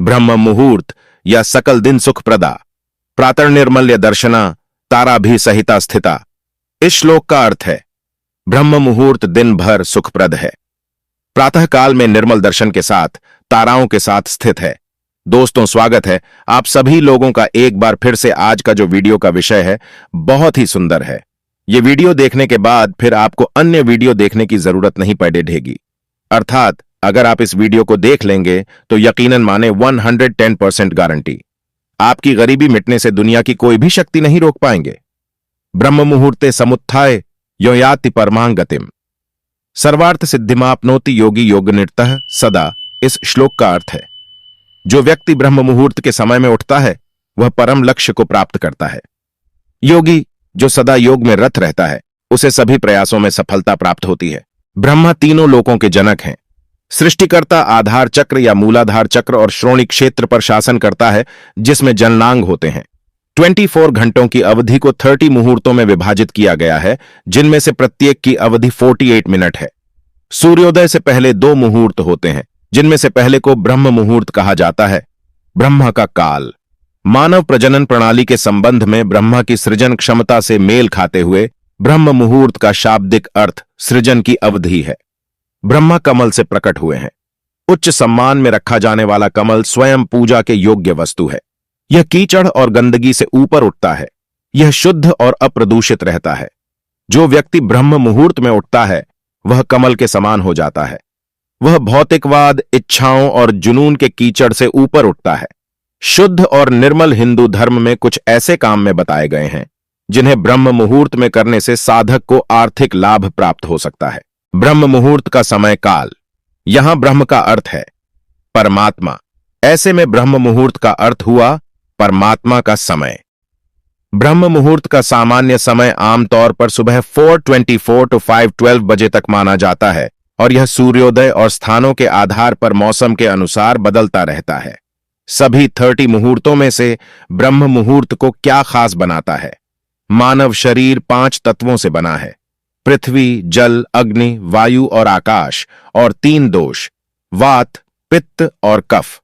ब्रह्म मुहूर्त या सकल दिन सुखप्रदा, प्रातर्निर्मल्य दर्शना, तारा भी सहिता स्थिता। इस श्लोक का अर्थ है ब्रह्म मुहूर्त दिन भर सुखप्रद है, प्रातःकाल में निर्मल दर्शन के साथ ताराओं के साथ स्थित है। दोस्तों, स्वागत है आप सभी लोगों का एक बार फिर से। आज का जो वीडियो का विषय है बहुत ही सुंदर है। ये वीडियो देखने के बाद फिर आपको अन्य वीडियो देखने की जरूरत नहीं पड़ेगी। अर्थात अगर आप इस वीडियो को देख लेंगे तो यकीनन माने 110% गारंटी, आपकी गरीबी मिटने से दुनिया की कोई भी शक्ति नहीं रोक पाएंगे। ब्रह्म मुहूर्ते समुत्थाय यो याति परमां गतिम, सर्वार्थ सिद्धिमाप्नोति योगी योगनिरतः सदा। इस श्लोक का अर्थ है जो व्यक्ति ब्रह्म मुहूर्त के समय में उठता है वह परम लक्ष्य को प्राप्त करता है। योगी जो सदा योग में रत रहता है उसे सभी प्रयासों में सफलता प्राप्त होती है। ब्रह्मा तीनों लोकों के जनक हैं। सृष्टिकर्ता आधार चक्र या मूलाधार चक्र और श्रोणी क्षेत्र पर शासन करता है जिसमें जननांग होते हैं। 24 घंटों की अवधि को 30 मुहूर्तों में विभाजित किया गया है, जिनमें से प्रत्येक की अवधि 48 मिनट है। सूर्योदय से पहले 2 मुहूर्त होते हैं, जिनमें से पहले को ब्रह्म मुहूर्त कहा जाता है। ब्रह्मा का काल मानव प्रजनन प्रणाली के संबंध में ब्रह्मा की सृजन क्षमता से मेल खाते हुए ब्रह्म मुहूर्त का शाब्दिक अर्थ सृजन की अवधि है। ब्रह्मा कमल से प्रकट हुए हैं। उच्च सम्मान में रखा जाने वाला कमल स्वयं पूजा के योग्य वस्तु है। यह कीचड़ और गंदगी से ऊपर उठता है। यह शुद्ध और अप्रदूषित रहता है। जो व्यक्ति ब्रह्म मुहूर्त में उठता है वह कमल के समान हो जाता है। वह भौतिकवाद, इच्छाओं और जुनून के कीचड़ से ऊपर उठता है। शुद्ध और निर्मल हिंदू धर्म में कुछ ऐसे काम में बताए गए हैं जिन्हें ब्रह्म मुहूर्त में करने से साधक को आर्थिक लाभ प्राप्त हो सकता है। ब्रह्म मुहूर्त का समय काल, यहां ब्रह्म का अर्थ है परमात्मा, ऐसे में ब्रह्म मुहूर्त का अर्थ हुआ परमात्मा का समय। ब्रह्म मुहूर्त का सामान्य समय आमतौर पर सुबह 4:24 to 5:12 बजे तक माना जाता है और यह सूर्योदय और स्थानों के आधार पर मौसम के अनुसार बदलता रहता है। सभी 30 मुहूर्तों में से ब्रह्म मुहूर्त को क्या खास बनाता है? मानव शरीर 5 तत्वों से बना है, पृथ्वी, जल, अग्नि, वायु और आकाश, और 3 दोष, वात, पित्त और कफ।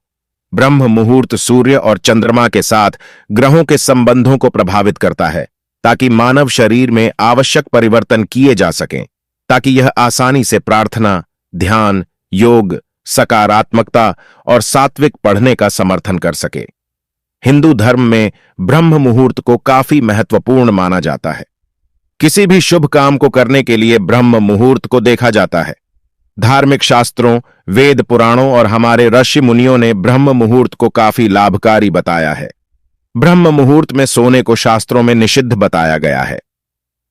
ब्रह्म मुहूर्त सूर्य और चंद्रमा के साथ ग्रहों के संबंधों को प्रभावित करता है ताकि मानव शरीर में आवश्यक परिवर्तन किए जा सकें, ताकि यह आसानी से प्रार्थना, ध्यान, योग, सकारात्मकता और सात्विक पढ़ने का समर्थन कर सके। हिंदू धर्म में ब्रह्म मुहूर्त को काफी महत्वपूर्ण माना जाता है। किसी भी शुभ काम को करने के लिए ब्रह्म मुहूर्त को देखा जाता है। धार्मिक शास्त्रों, वेद पुराणों और हमारे ऋषि मुनियों ने ब्रह्म मुहूर्त को काफी लाभकारी बताया है। ब्रह्म मुहूर्त में सोने को शास्त्रों में निषिद्ध बताया गया है।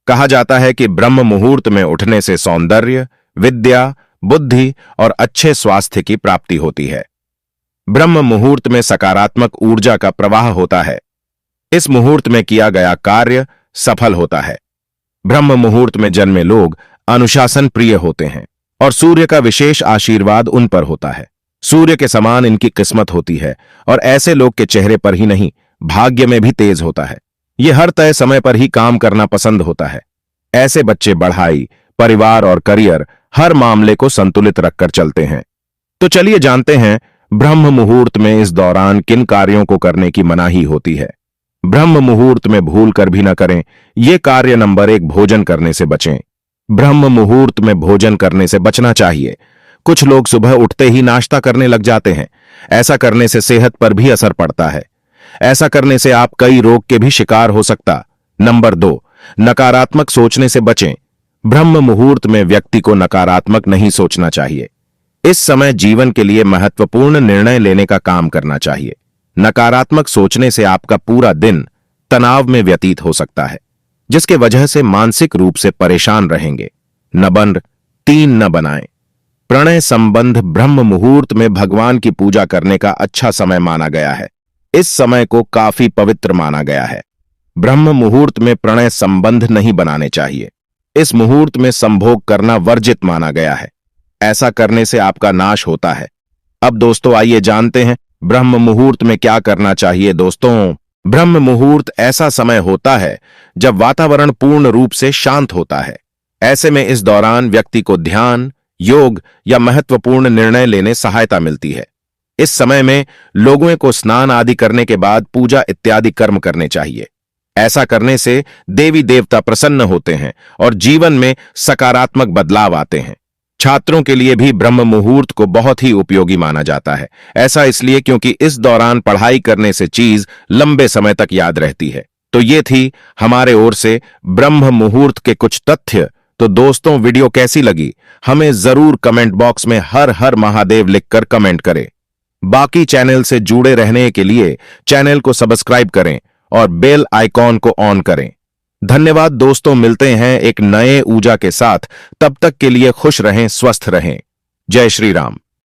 कहा जाता है कि ब्रह्म मुहूर्त में उठने से सौंदर्य, विद्या, बुद्धि और अच्छे स्वास्थ्य की प्राप्ति होती है। ब्रह्म मुहूर्त में सकारात्मक ऊर्जा का प्रवाह होता है। इस मुहूर्त में किया गया कार्य सफल होता है। ब्रह्म मुहूर्त में जन्मे लोग अनुशासन प्रिय होते हैं और सूर्य का विशेष आशीर्वाद उन पर होता है। सूर्य के समान इनकी किस्मत होती है और ऐसे लोग के चेहरे पर ही नहीं, भाग्य में भी तेज होता है। ये हर तय समय पर ही काम करना पसंद होता है। ऐसे बच्चे पढ़ाई, परिवार और करियर हर मामले को संतुलित रखकर चलते हैं। तो चलिए जानते हैं ब्रह्म मुहूर्त में इस दौरान किन कार्यों को करने की मनाही होती है। ब्रह्म मुहूर्त में भूल कर भी न करें। ये कार्य नंबर 1, भोजन करने से बचें। ब्रह्म मुहूर्त में भोजन करने से बचना चाहिए। कुछ लोग सुबह उठते ही नाश्ता करने लग जाते हैं। ऐसा करने से सेहत पर भी असर पड़ता है। ऐसा करने से आप कई रोग के भी शिकार हो सकता। नंबर 2, नकारात्मक सोचने से बचें। ब्रह्म मुहूर्त में व्यक्ति को नकारात्मक नहीं सोचना चाहिए। इस समय जीवन के लिए महत्वपूर्ण निर्णय लेने का काम करना चाहिए। नकारात्मक सोचने से आपका पूरा दिन तनाव में व्यतीत हो सकता है, जिसके वजह से मानसिक रूप से परेशान रहेंगे। नंबर 3, न बनाएं। प्रणय संबंध ब्रह्म मुहूर्त में भगवान की पूजा करने का अच्छा समय माना गया है। इस समय को काफी पवित्र माना गया है। ब्रह्म मुहूर्त में प्रणय संबंध नहीं बनाने चाहिए। इस मुहूर्त में संभोग करना वर्जित माना गया है। ऐसा करने से आपका नाश होता है। अब दोस्तों आइए जानते हैं ब्रह्म मुहूर्त में क्या करना चाहिए। दोस्तों, ब्रह्म मुहूर्त ऐसा समय होता है जब वातावरण पूर्ण रूप से शांत होता है। ऐसे में इस दौरान व्यक्ति को ध्यान, योग या महत्वपूर्ण निर्णय लेने सहायता मिलती है। इस समय में लोगों को स्नान आदि करने के बाद पूजा इत्यादि कर्म करने चाहिए। ऐसा करने से देवी देवता प्रसन्न होते हैं और जीवन में सकारात्मक बदलाव आते हैं। छात्रों के लिए भी ब्रह्म मुहूर्त को बहुत ही उपयोगी माना जाता है। ऐसा इसलिए क्योंकि इस दौरान पढ़ाई करने से चीज लंबे समय तक याद रहती है। तो ये थी हमारे ओर से ब्रह्म मुहूर्त के कुछ तथ्य। तो दोस्तों, वीडियो कैसी लगी हमें जरूर कमेंट बॉक्स में हर हर महादेव लिखकर कमेंट करें। बाकी चैनल से जुड़े रहने के लिए चैनल को सब्सक्राइब करें और बेल आइकॉन को ऑन करें। धन्यवाद दोस्तों, मिलते हैं एक नए ऊर्जा के साथ। तब तक के लिए खुश रहें, स्वस्थ रहें। जय श्री राम।